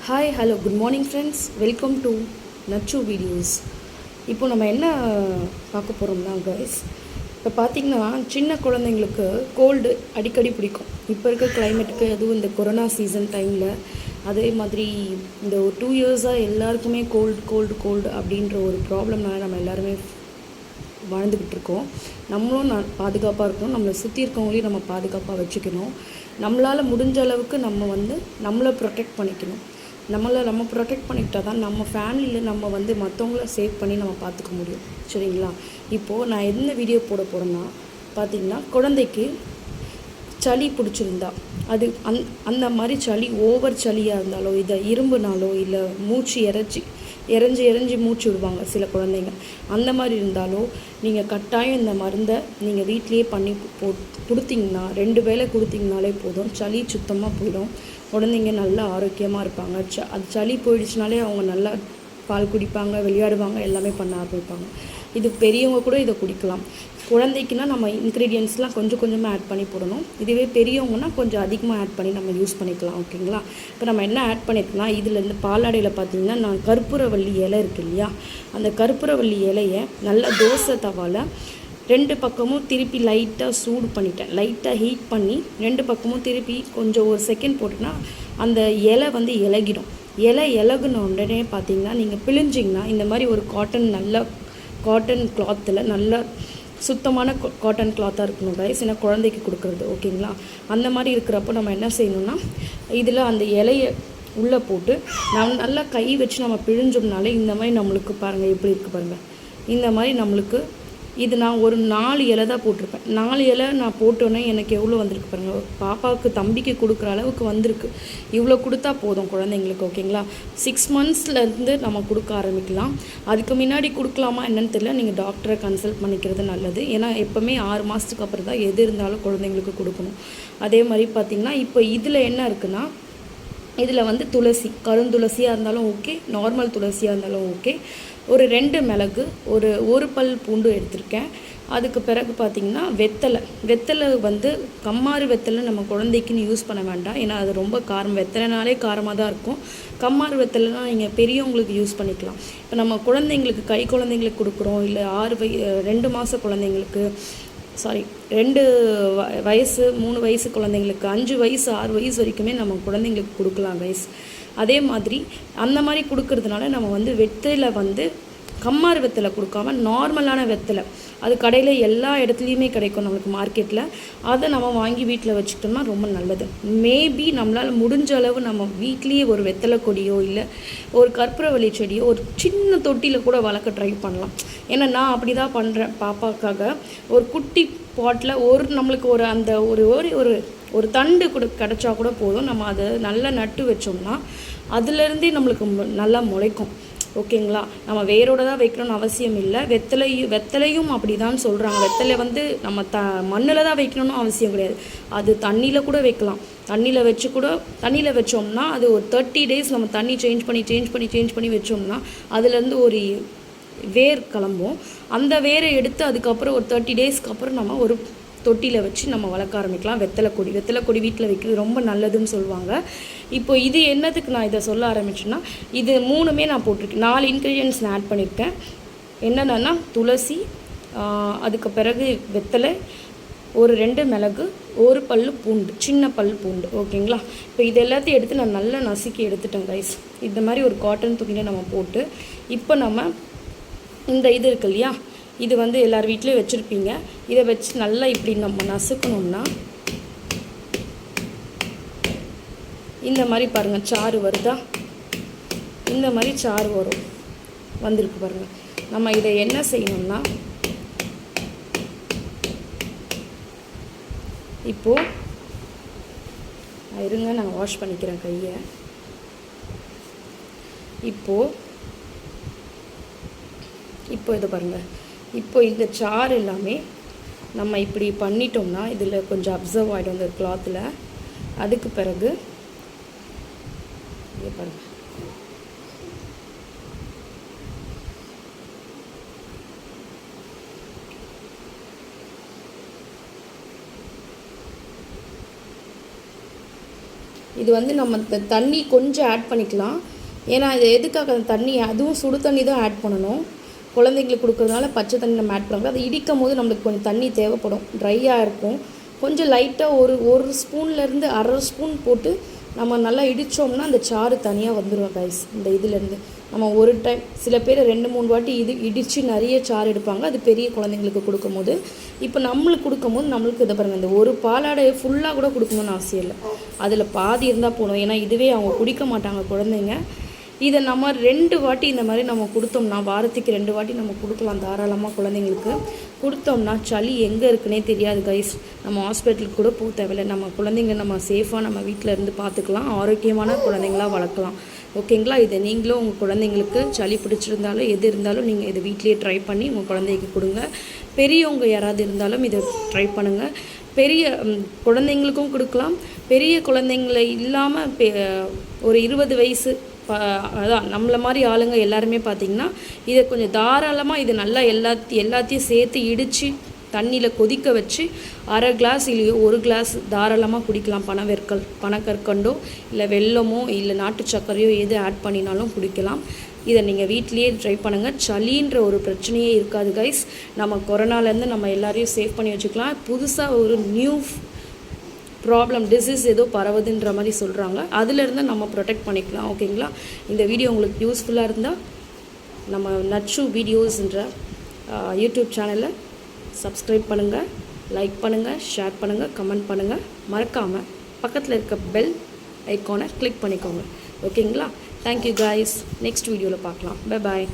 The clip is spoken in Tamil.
Hi hello good morning friends, welcome to நச்சு வீடியோஸ். இப்போ நம்ம என்ன பார்க்க போகிறோம்னா கைஸ், இப்போ பார்த்திங்கன்னா சின்ன குழந்தைங்களுக்கு கோல்டு அடிக்கடி பிடிக்கும். இப்போ இருக்க கிளைமேட்டுக்கு, அதுவும் இந்த கொரோனா சீசன் டைமில், அதே மாதிரி இந்த ஒரு 2 இயர்ஸாக எல்லாருக்குமே கோல்டு அப்படின்ற ஒரு ப்ராப்ளம்னால நம்ம எல்லாருமே வாழ்ந்துக்கிட்டு இருக்கோம். நம்மளும் பாதுகாப்பாக இருக்கணும், நம்மளை சுற்றி இருக்கவங்களையும் நம்ம பாதுகாப்பாக வச்சுக்கணும். நம்மளால் முடிஞ்ச அளவுக்கு நம்மளை ப்ரொடெக்ட் பண்ணிக்கணும். நம்ம ப்ரொடெக்ட் பண்ணிக்கிட்டால் தான் நம்ம ஃபேமிலியில் நம்ம மற்றவங்கள சேவ் பண்ணி நம்ம பார்த்துக்க முடியும். சரிங்களா? இப்போது நான் என்ன வீடியோ போட போகிறேன்னா, பார்த்திங்கன்னா குழந்தைக்கு சளி பிடிச்சிருந்தா, அது அந்த மாதிரி சளி ஓவர் சளியாக இருந்தாலோ, இதை இரும்புனாலோ, இல்லை மூச்சு இறஞ்சி மூச்சு விடுவாங்க சில குழந்தைங்க, அந்த மாதிரி இருந்தாலோ நீங்கள் கட்டாயம் இந்த மருந்தை நீங்கள் வீட்லேயே பண்ணி கொடுத்தீங்கன்னா, 2 வேளை கொடுத்தீங்கனாலே போதும், சளி சுத்தமாக போயிடும். குழந்தைங்க நல்லா ஆரோக்கியமாக இருப்பாங்க. அது சளி போயிடுச்சுனாலே அவங்க நல்லா பால் குடிப்பாங்க, விளையாடுவாங்க, எல்லாமே பண்ண ஆரம்பிப்பாங்க. இது பெரியவங்க கூட இதை குடிக்கலாம். குழந்தைக்குன்னா நம்ம இன்க்ரீடியன்ட்ஸ்லாம் கொஞ்சமாக ஆட் பண்ணி போடணும். இதுவே பெரியவங்கன்னா கொஞ்சம் அதிகமாக ஆட் பண்ணி நம்ம யூஸ் பண்ணிக்கலாம். ஓகேங்களா? இப்போ நம்ம என்ன ஆட் பண்ணியிருக்கலாம், இதில் இந்த பாலாடையில் பார்த்திங்கன்னா நான் கற்பூரவள்ளி இலை இருக்குது இல்லையா, அந்த கற்பூரவள்ளி இலையை நல்லா தோசை தவாவில் 2 பக்கமும் திருப்பி லைட்டாக சூடு பண்ணிட்டேன். லைட்டாக ஹீட் பண்ணி 2 பக்கமும் திருப்பி கொஞ்சம் ஒரு செகண்ட் போட்டுன்னா அந்த இலை இலகிடும். இலை இலகுன உடனே பார்த்திங்கன்னா நீங்கள் பிழிஞ்சிங்கன்னா இந்த மாதிரி ஒரு காட்டன் கிளாத்தில் நல்லா சுத்தமான காட்டன் கிளாத்தாக இருக்கணும் கைஸ், ஏன்னா குழந்தைக்கு கொடுக்குறது. ஓகேங்களா? அந்த மாதிரி இருக்கிறப்போ நம்ம என்ன செய்யணும்னா, இதில் அந்த இலையை உள்ளே போட்டு நல்லா கை வச்சு நம்ம பிழிஞ்சோம்னாலே இந்த மாதிரி நம்மளுக்கு பாருங்கள் எப்படி இருக்குது பாருங்கள். இந்த மாதிரி நம்மளுக்கு இது நான் ஒரு 4 இலை தான் போட்டிருப்பேன். 4 இலை நான் போட்டோன்னே எனக்கு எவ்வளோ வந்திருக்கு பாருங்கள். பாப்பாவுக்கு தம்பிக்கு கொடுக்குற அளவுக்கு வந்திருக்கு. இவ்வளோ கொடுத்தா போதும் குழந்தைங்களுக்கு. ஓகேங்களா? 6 மந்த்ஸ்லேருந்து நம்ம கொடுக்க ஆரம்பிக்கலாம். அதுக்கு முன்னாடி கொடுக்கலாமா என்னன்னு தெரியல, நீங்கள் டாக்டரை கன்சல்ட் பண்ணிக்கிறது நல்லது. ஏன்னா எப்போவுமே 6 மாதத்துக்கு அப்புறம் தான் எது இருந்தாலும் குழந்தைங்களுக்கு கொடுக்கணும். அதே மாதிரி பார்த்திங்கன்னா இப்போ இதில் என்ன இருக்குன்னா, இதில் துளசி, கருந்துளசியாக இருந்தாலும் ஓகே, நார்மல் துளசியாக இருந்தாலும் ஓகே, ஒரு 2 மிளகு, ஒரு பல் பூண்டு எடுத்திருக்கேன். அதுக்கு பிறகு பார்த்திங்கன்னா வெத்தலை கம்மாறு வெத்தலை நம்ம குழந்தைக்குன்னு யூஸ் பண்ண வேண்டாம். ஏன்னா அது ரொம்ப காரம், வெத்தலைனாலே காரமாக தான் இருக்கும். கம்மாறு வெத்தலைனா நீங்கள் பெரியவங்களுக்கு யூஸ் பண்ணிக்கலாம். இப்போ நம்ம குழந்தைங்களுக்கு, கை குழந்தைங்களுக்கு கொடுக்குறோம், இல்லை 2 மாத குழந்தைங்களுக்கு, 2 வயசு 3 வயசு குழந்தைங்களுக்கு, 5 வயசு 6 வயசு வரைக்குமே நம்ம குழந்தைங்களுக்கு கொடுக்கலாம் கைஸ். அதே மாதிரி அந்த மாதிரி கொடுக்கறதுனால நம்ம வெத்தலை கம்மாறு வெத்தலை கொடுக்காம நார்மலான வெத்தலை, அது கடையில் எல்லா இடத்துலையுமே கிடைக்கும் நம்மளுக்கு மார்க்கெட்டில், அதை நம்ம வாங்கி வீட்டில் வச்சுக்கிட்டோம்னா ரொம்ப நல்லது. மேபி நம்மளால் முடிஞ்ச அளவு நம்ம வீட்லேயே ஒரு வெத்தலை கொடியோ இல்லை ஒரு கற்பூரவள்ளி செடியோ ஒரு சின்ன தொட்டியில் கூட வளர்க்க ட்ரை பண்ணலாம். ஏன்னா நான் அப்படி தான் பண்ணுறேன் பாப்பாக்காக. ஒரு குட்டி பாட்டில் நம்மளுக்கு ஒரு தண்டு கூட கிடச்சா கூட போதும். நம்ம அதை நல்லா நட்டு வச்சோம்னா அதுலேருந்தே நம்மளுக்கு நல்லா முளைக்கும். ஓகேங்களா? நம்ம வேரோட தான் வைக்கணும்னு அவசியம் இல்லை. வெத்தலையும் அப்படி தான் சொல்கிறாங்க. வெத்தலை நம்ம மண்ணில் தான் வைக்கணும்னு அவசியம் கிடையாது. அது தண்ணியில் கூட வைக்கலாம். தண்ணியில் வச்சோம்னா அது ஒரு 30 days நம்ம தண்ணி சேஞ்ச் பண்ணி வச்சோம்னா அதுலேருந்து ஒரு வேர் கிளம்பும். அந்த வேரை எடுத்து அதுக்கப்புறம் ஒரு 30 daysக்கு அப்புறம் நம்ம ஒரு தொட்டியில் வச்சு நம்ம வளர்க்க ஆரம்பிக்கலாம். வெத்தலை கொடி வீட்டில் வைக்கிறது ரொம்ப நல்லதுன்னு சொல்லுவாங்க. இப்போ இது என்னத்துக்கு நான் இதை சொல்ல ஆரம்பிச்சேன்னா, இது 3மே நான் போட்டிருக்கேன். 4 இன்க்ரீடியன்ட்ஸ் நான் ஆட் பண்ணியிருக்கேன். என்னென்னா துளசி, அதுக்கு பிறகு வெத்தலை, ஒரு 2 மிளகு, ஒரு பல் பூண்டு, சின்ன பல் பூண்டு. ஓகேங்களா? இப்போ இது எல்லாத்தையும் எடுத்து நான் நல்லா நசுக்கி எடுத்துட்டேன் கைஸ். இந்த மாதிரி ஒரு காட்டன் துணியில் நம்ம போட்டு, இப்போ நம்ம இந்த இது இருக்கு இல்லையா, இது எல்லார் வீட்லேயும் வச்சுருப்பீங்க. இதை வச்சு நல்லா இப்படி நம்ம நசுக்கணும்னா இந்த மாதிரி பாருங்கள் சாறு வருதா, இந்த மாதிரி சாறு வந்திருக்கு பாருங்கள். நம்ம இதை என்ன செய்யணும்னா, இப்போது இருங்க நான் வாஷ் பண்ணிக்கிறேன் கையை. இப்போ இதை பாருங்கள். இப்போ இந்த சாறு எல்லாமே நம்ம இப்படி பண்ணிட்டோம்னா இதில் கொஞ்சம் அப்சர்வ் ஆகிடும் இந்த கிளாத்தில். அதுக்கு பிறகு இதை பாருங்கள், இது வந்து நம்ம தண்ணி கொஞ்சம் ஆட் பண்ணிக்கலாம். ஏன்னா இது எதுக்காக அந்த தண்ணி, அதுவும் சுடு தண்ணி தான் ஆட் பண்ணணும். குழந்தைங்களுக்கு கொடுக்குறதுனால பச்சை தண்ணி நம்ம ஆட் பண்ணலாம். அது இடிக்கும் போது நம்மளுக்கு கொஞ்சம் தண்ணி தேவைப்படும், ட்ரையாக இருக்கும். கொஞ்சம் லைட்டாக ஒரு ஸ்பூன்லேருந்து அரை ஸ்பூன் போட்டு நம்ம நல்லா இடித்தோம்னா அந்த சாறு தனியாக வந்துடும் கைஸ். இந்த இதுலேருந்து நம்ம ஒரு டைம், சில பேர் 2-3 வாட்டி இடித்து நிறைய சாறு எடுப்பாங்க. அது பெரிய குழந்தைங்களுக்கு கொடுக்கும்போது. இப்போ நம்மளுக்கு கொடுக்கும்போது நம்மளுக்கு இதை பாருங்கள், இந்த ஒரு பாலாடையை ஃபுல்லாக கூட கொடுக்கணும்னு அவசியம் இல்லை, அதில் பாதி இருந்தால் போதும். ஏன்னா இதுவே அவங்க குடிக்க மாட்டாங்க குழந்தைங்க. இதை நம்ம 2 வாட்டி இந்த மாதிரி நம்ம கொடுத்தோம்னா, வாரத்துக்கு 2 வாட்டி நம்ம கொடுக்கலாம் தாராளமாக. குழந்தைங்களுக்கு கொடுத்தோம்னா சளி எங்கே இருக்குன்னே தெரியாது கைஸ். நம்ம ஹாஸ்பிட்டலுக்கு கூட போக தேவையில்லை. நம்ம குழந்தைங்க நம்ம சேஃபாக நம்ம வீட்டில் இருந்து பார்த்துக்கலாம், ஆரோக்கியமான குழந்தைங்களாக வளர்க்கலாம். ஓகேங்களா? இதை நீங்களும் உங்கள் குழந்தைங்களுக்கு சளி பிடிச்சிருந்தாலும் எது இருந்தாலும் நீங்கள் இதை வீட்லேயே ட்ரை பண்ணி உங்கள் குழந்தைக்கு கொடுங்க. பெரியவங்க யாராவது இருந்தாலும் இதை ட்ரை பண்ணுங்கள். பெரிய குழந்தைங்களுக்கும் கொடுக்கலாம். பெரிய குழந்தைங்களை இல்லாமல் ஒரு 20 வயசு அதான் நம்மளை மாதிரி ஆளுங்க எல்லாருமே பார்த்திங்கன்னா இதை கொஞ்சம் தாராளமாக இது நல்லா எல்லாத்தையும் சேர்த்து இடித்து தண்ணியில் கொதிக்க வச்சு அரை கிளாஸ் இல்லையோ 1 கிளாஸ் தாராளமாக குடிக்கலாம். பனக்கற்கண்டோ இல்லை வெல்லமோ இல்லை நாட்டு சர்க்கரையோ எது ஆட் பண்ணினாலும் குடிக்கலாம். இதை நீங்கள் வீட்லேயே ட்ரை பண்ணுங்கள். சளின்ற ஒரு பிரச்சனையே இருக்காது கைஸ். நம்ம கொரோனாலேருந்து நம்ம எல்லாரையும் சேவ் பண்ணி வச்சுக்கலாம். புதுசாக ஒரு நியூ டிசீஸ் ஏதோ பரவுதுன்ற மாதிரி சொல்கிறாங்க, அதிலேருந்து நம்ம ப்ரொடெக்ட் பண்ணிக்கலாம். ஓகேங்களா? இந்த வீடியோ உங்களுக்கு யூஸ்ஃபுல்லாக இருந்தால் நம்ம நச்சு வீடியோஸ்ன்ற யூடியூப் சேனலை சப்ஸ்கிரைப் பண்ணுங்கள், லைக் பண்ணுங்கள், ஷேர் பண்ணுங்கள், கமெண்ட் பண்ணுங்கள். மறக்காமல் பக்கத்தில் இருக்க பெல் ஐக்கானை கிளிக் பண்ணிக்கோங்க. ஓகேங்களா? Thank you guys. நெக்ஸ்ட் வீடியோவில் பார்க்கலாம். Bye bye.